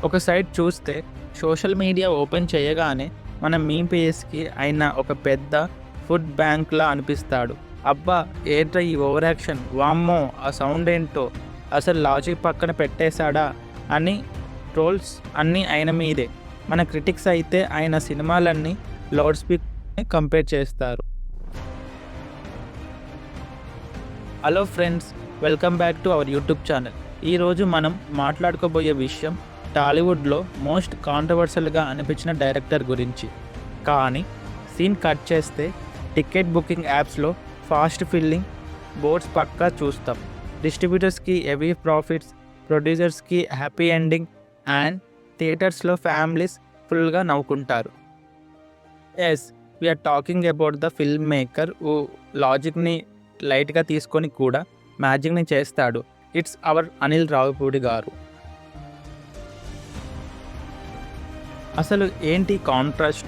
ఒక సైడ్ చూస్తే social media open చేయగానే మన మీమ్ పేజ్కి అయిన ఒక పెద్ద ఫుడ్ బ్యాంక్లా అనిపిస్తాడు. అబ్బా ఏంట్రా ఈ ఓవర్ యాక్షన్, వామ్మో ఆ సౌండ్ ఏంటో, అసలు లాజిక్ పక్కన పెట్టేశాడా అని ట్రోల్స్ అన్నీ ఆయన మీదే. మన క్రిటిక్స్ అయితే ఆయన సినిమాలన్నీ లౌడ్ స్పీకర్ని కంపేర్ చేస్తారు. Hello friends, welcome back to our YouTube channel. ఈరోజు మనం మాట్లాడుకోబోయే విషయం టాలీవుడ్లో మోస్ట్ కాంట్రవర్షియల్గా అనిపించిన డైరెక్టర్ గురించి. కానీ సీన్ కట్ చేస్తే టికెట్ బుకింగ్ యాప్స్లో ఫాస్ట్ ఫిల్లింగ్ బోర్డ్స్ పక్కా చూస్తాం. డిస్ట్రిబ్యూటర్స్కి హెవీ ప్రాఫిట్స్, ప్రొడ్యూసర్స్కి హ్యాపీ ఎండింగ్ అండ్ థియేటర్స్లో ఫ్యామిలీస్ ఫుల్గా నవ్వుకుంటారు. Yes, we're talking about the film maker ఊ లాజిక్ని లైట్గా తీసుకొని కూడా మ్యాజిక్ని చేస్తాడు. ఇట్స్ అవర్ అనిల్ రావిపూడి గారు. అసలు ఏంటి కాంట్రాస్ట్?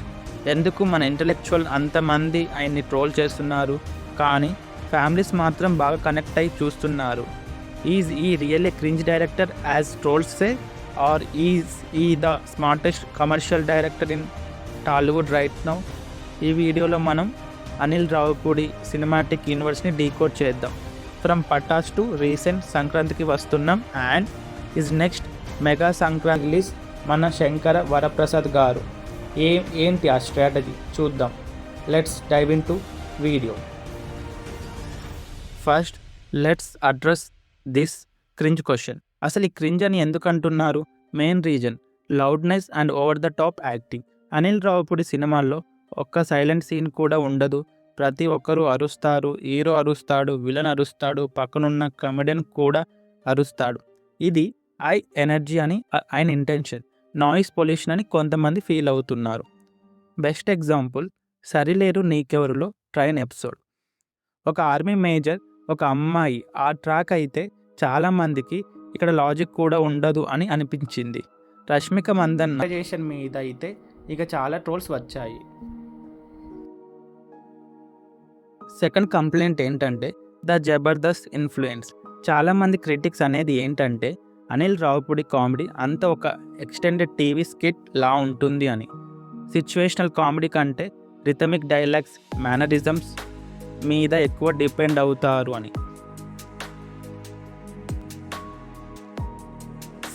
ఎందుకు మన ఇంటలెక్చువల్ అంతమంది ఆయన్ని ట్రోల్ చేస్తున్నారు, కానీ ఫ్యామిలీస్ మాత్రం బాగా కనెక్ట్ అయ్యి చూస్తున్నారు? ఈజ్ ఈ really cringe director as trolls say, or is ఈ the smartest commercial director in Tollywood right now? ఈ వీడియోలో మనం అనిల్ రావిపూడి సినిమాటిక్ యూనివర్స్ని డీకోడ్ చేద్దాం. ఫ్రమ్ పటాస్ టు రీసెంట్ సంక్రాంతికి వస్తున్నాం and is next mega Sankranti release మన శంకర వరప్రసాద్ గారు. ఏంటి ఆ స్ట్రాటజీ చూద్దాం. Let's dive into video. First let's address this cringe question. అసలు ఈ క్రింజ్ అని ఎందుకు అంటున్నారు? Main reason loudness and over the top acting. Anil Ravipudi సినిమాల్లో ఒక్క సైలెంట్ సీన్ కూడా ఉండదు. ప్రతి ఒక్కరూ అరుస్తారు. హీరో అరుస్తాడు, విలన్ అరుస్తాడు, పక్కనున్న కమెడియన్ కూడా అరుస్తాడు. ఇది హై ఎనర్జీ అని ఆయన ఇంటెన్షన్, నాయిస్ పొల్యూషన్ అని కొంతమంది ఫీల్ అవుతున్నారు. బెస్ట్ ఎగ్జాంపుల్ సరిలేరు నీకెవరులో ట్రైన్ ఎపిసోడ్. ఒక ఆర్మీ మేజర్, ఒక అమ్మాయి ఆ ట్రాక్ అయితే చాలామందికి ఇక్కడ లాజిక్ కూడా ఉండదు అని అనిపించింది. రష్మిక మందన్న మీద అయితే ఇక చాలా ట్రోల్స్ వచ్చాయి. సెకండ్ కంప్లైంట్ ఏంటంటే ద జబర్దస్త్ ఇన్ఫ్లుయెన్స్. చాలామంది క్రిటిక్స్ అనేది ఏంటంటే అనిల్ రావిపూడి కామెడీ అంతా ఒక ఎక్స్టెండెడ్ టీవీ స్కిట్ లా ఉంటుంది అని. సిచ్యువేషనల్ కామెడీ కంటే రిథమిక్ డైలాగ్స్, మేనరిజమ్స్ మీద ఎక్కువ డిపెండ్ అవుతారు అని.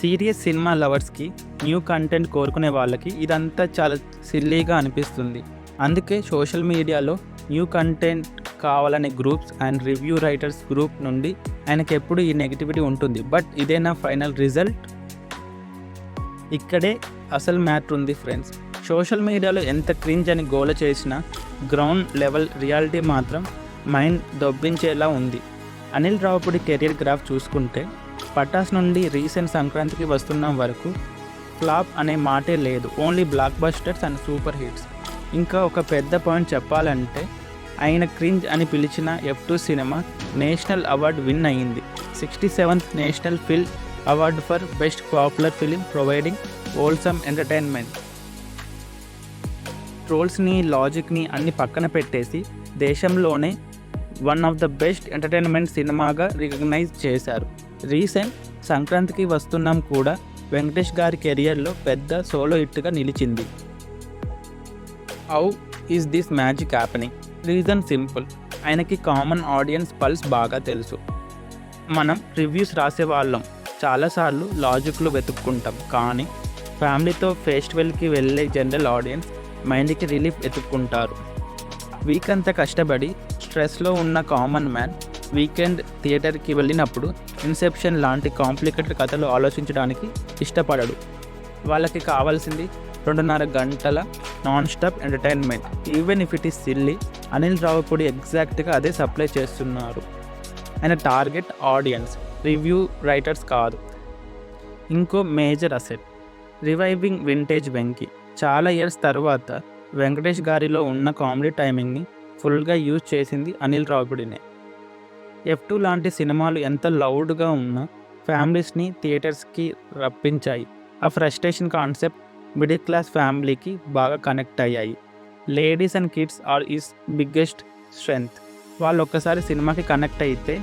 సీరియస్ సినిమా లవర్స్కి, న్యూ కంటెంట్ కోరుకునే వాళ్ళకి ఇదంతా చాలా సిల్లీగా అనిపిస్తుంది. అందుకే సోషల్ మీడియాలో న్యూ కంటెంట్ కావాలనే groups and review writers group నుండి ఆయనకి ఎప్పుడు ఈ నెగిటివిటీ ఉంటుంది. బట్ ఇదే నా ఫైనల్ రిజల్ట్? ఇక్కడే అసలు మ్యాటర్ ఉంది ఫ్రెండ్స్. సోషల్ మీడియాలో ఎంత క్రింజ్ అని గోల చేసినా గ్రౌండ్ లెవెల్ రియాలిటీ మాత్రం మైండ్ దొబ్బించేలా ఉంది. అనిల్ రావిపూడి కెరియర్ గ్రాఫ్ చూసుకుంటే పటాస్ నుండి రీసెంట్ సంక్రాంతికి వస్తున్నాం వరకు ఫ్లాప్ అనే మాటే లేదు. Only black busters and super hits. ఇంకా ఒక పెద్ద పాయింట్ చెప్పాలంటే ఆయన క్రింజ్ అని పిలిచిన F2 cinema national award win అయింది. 67th national film award for best popular film providing wholesome entertainment. ట్రోల్స్ని, లాజిక్ని అన్ని పక్కన పెట్టేసి దేశంలోనే one of the best entertainment సినిమాగా రికగ్నైజ్ చేశారు. రీసెంట్ సంక్రాంతికి వస్తున్నాం కూడా వెంకటేష్ గారి కెరియర్లో పెద్ద సోలో హిట్గా నిలిచింది. How is this magic happening? Reason simple, ఆయనకి కామన్ ఆడియన్స్ పల్స్ బాగా తెలుసు. మనం రివ్యూస్ రాసేవాళ్ళం చాలాసార్లు లాజిక్లు వెతుక్కుంటాం, కానీ ఫ్యామిలీతో ఫెస్టివల్కి వెళ్ళే జనరల్ ఆడియన్స్ మైండ్కి రిలీఫ్ వెతుక్కుంటారు. వీక్ అంతా కష్టపడి స్ట్రెస్లో ఉన్న కామన్ మ్యాన్ వీకెండ్ థియేటర్కి వెళ్ళినప్పుడు ఇన్సెప్షన్ లాంటి కాంప్లికేటెడ్ కథలు ఆలోచించడానికి ఇష్టపడడు. వాళ్ళకి కావాల్సింది 2.5 గంటల non stop entertainment. Even if it is silly, Anil Ravipudi ఎగ్జాక్ట్గా అదే సప్లై చేస్తున్నారు. ఆయన టార్గెట్ ఆడియన్స్ రివ్యూ రైటర్స్ కాదు. ఇంకో major asset reviving vintage Venky. చాలా ఇయర్స్ తర్వాత వెంకటేష్ గారిలో ఉన్న కామెడీ టైమింగ్ని ఫుల్గా యూజ్ చేసింది అనిల్ రావిపూడినే. F2 లాంటి సినిమాలు ఎంత లౌడ్గా ఉన్నా ఫ్యామిలీస్ని థియేటర్స్కి రప్పించాయి. ఆ ఫ్రస్ట్రేషన్ కాన్సెప్ట్ మిడిల్ క్లాస్ ఫ్యామిలీకి బాగా కనెక్ట్ అయ్యాయి. Ladies and kids are is biggest strength. వాళ్ళు ఒక్కసారి సినిమాకి కనెక్ట్ అయితే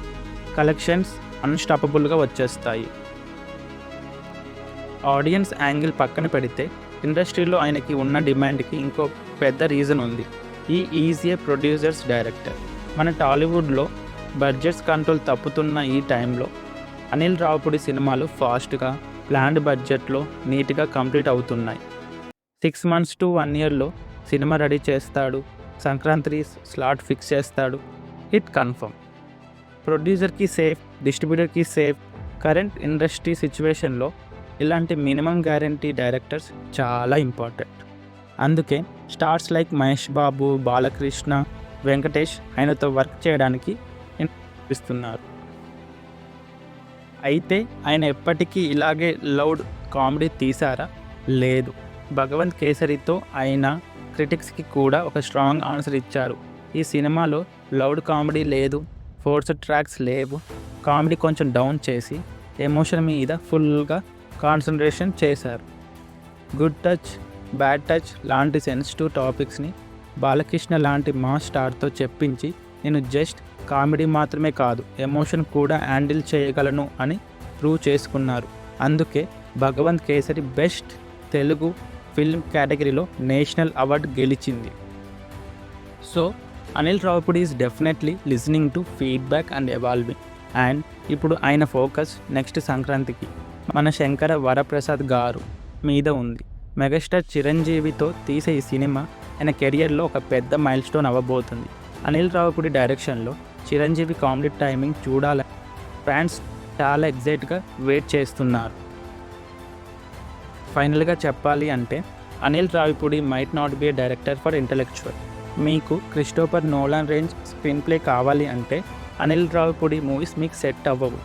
కలెక్షన్స్ అన్స్టాపబుల్గా వచ్చేస్తాయి. ఆడియన్స్ యాంగిల్ పక్కన పెడితే ఇండస్ట్రీలో ఆయనకి ఉన్న డిమాండ్కి ఇంకో పెద్ద రీజన్ ఉంది. Is a producers director. మన టాలీవుడ్లో బడ్జెట్స్ కంట్రోల్ తప్పుతున్న ఈ టైంలో అనిల్ రావిపూడి సినిమాలు ఫాస్ట్గా ప్లాన్డ్ బడ్జెట్లో నీట్గా కంప్లీట్ అవుతున్నాయి. 6 months to 1 yearలో సినిమా రెడీ చేస్తాడు. సంక్రాంతి స్లాట్ ఫిక్స్ చేస్తాడు. Hit confirm. ప్రొడ్యూసర్కి సేఫ్, డిస్ట్రిబ్యూటర్కి సేఫ్. కరెంట్ ఇండస్ట్రీ సిచ్యువేషన్లో ఇలాంటి మినిమం గ్యారంటీ డైరెక్టర్స్ చాలా ఇంపార్టెంట్. అందుకే స్టార్స్ లైక్ మహేష్ బాబు, బాలకృష్ణ, వెంకటేష్ ఆయనతో వర్క్ చేయడానికి ఇస్తున్నారు. అయితే ఆయన ఎప్పటికీ ఇలాగే లౌడ్ కామెడీ తీశారా? లేదు. భగవంత్ కేసరితో ఆయన క్రిటిక్స్కి కూడా ఒక స్ట్రాంగ్ ఆన్సర్ ఇచ్చారు. ఈ సినిమాలో లౌడ్ కామెడీ లేదు, ఫోర్స్డ్ ట్రాక్స్ లేవు. కామెడీ కొంచెం డౌన్ చేసి ఎమోషన్ మీద ఫుల్గా కాన్సన్ట్రేషన్ చేశారు. గుడ్ టచ్, బ్యాడ్ టచ్ లాంటి సెన్సిటివ్ టాపిక్స్ని బాలకృష్ణ లాంటి మాస్ స్టార్తో చెప్పించి నేను జస్ట్ కామెడీ మాత్రమే కాదు ఎమోషన్ కూడా హ్యాండిల్ చేయగలను అని ప్రూవ్ చేసుకున్నారు. అందుకే భగవంత్ కేసరి బెస్ట్ తెలుగు ఫిల్మ్ కేటగిరీలో నేషనల్ అవార్డు గెలిచింది. So Anil Ravipudi is definitely listening to feedback and evolving. And ఇప్పుడు ఆయన ఫోకస్ నెక్స్ట్ సంక్రాంతికి మన శంకర వరప్రసాద్ గారు మీద ఉంది. మెగాస్టార్ చిరంజీవితో తీసే ఈ సినిమా ఆయన కెరియర్లో ఒక పెద్ద మైల్ స్టోన్ అవ్వబోతుంది. అనిల్ రావిపూడి డైరెక్షన్లో చిరంజీవి కామెడీ టైమింగ్ చూడాలని ఫ్యాన్స్ చాలా ఎగ్జైట్గా వెయిట్ చేస్తున్నారు. ఫైనల్గా చెప్పాలి అంటే Anil Ravipudi might not be a director for intellectual. మీకు Christopher Nolan range screenplay కావాలి అంటే అనిల్ రావిపూడి మూవీస్ మీకు సెట్ అవ్వవు.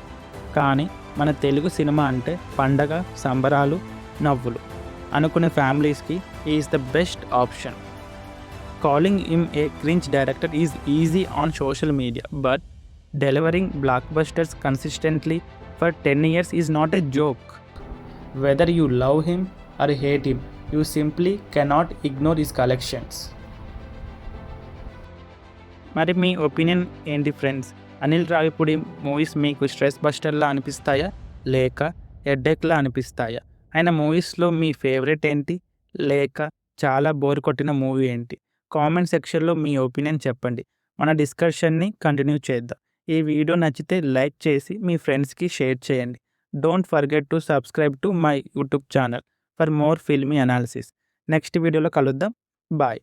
కానీ మన తెలుగు సినిమా అంటే పండగ, సంబరాలు, నవ్వులు అనుకునే ఫ్యామిలీస్కి is the best option. Calling him a cringe director is easy on social media, but delivering blockbusters consistently for 10 years is not a joke. Whether you love him or hate him, you simply cannot ignore his collections. మరి మీ opinion ఏంటి friends? Anil Ravipudi movies మీకు stress బస్టర్లా అనిపిస్తాయా లేక హెడ్ఏక్లా అనిపిస్తాయా? ఆయన మూవీస్లో మీ favourite ఏంటి లేక చాలా bore కొట్టిన మూవీ ఏంటి? కామెంట్ సెక్షన్లో మీ ఒపీనియన్ చెప్పండి. మన డిస్కషన్ని కంటిన్యూ చేద్దాం. ఈ వీడియో నచ్చితే లైక్ చేసి మీ ఫ్రెండ్స్కి షేర్ చేయండి. Don't forget to subscribe to my YouTube channel for more filmy analysis. Next వీడియోలో కలుద్దాం. బాయ్.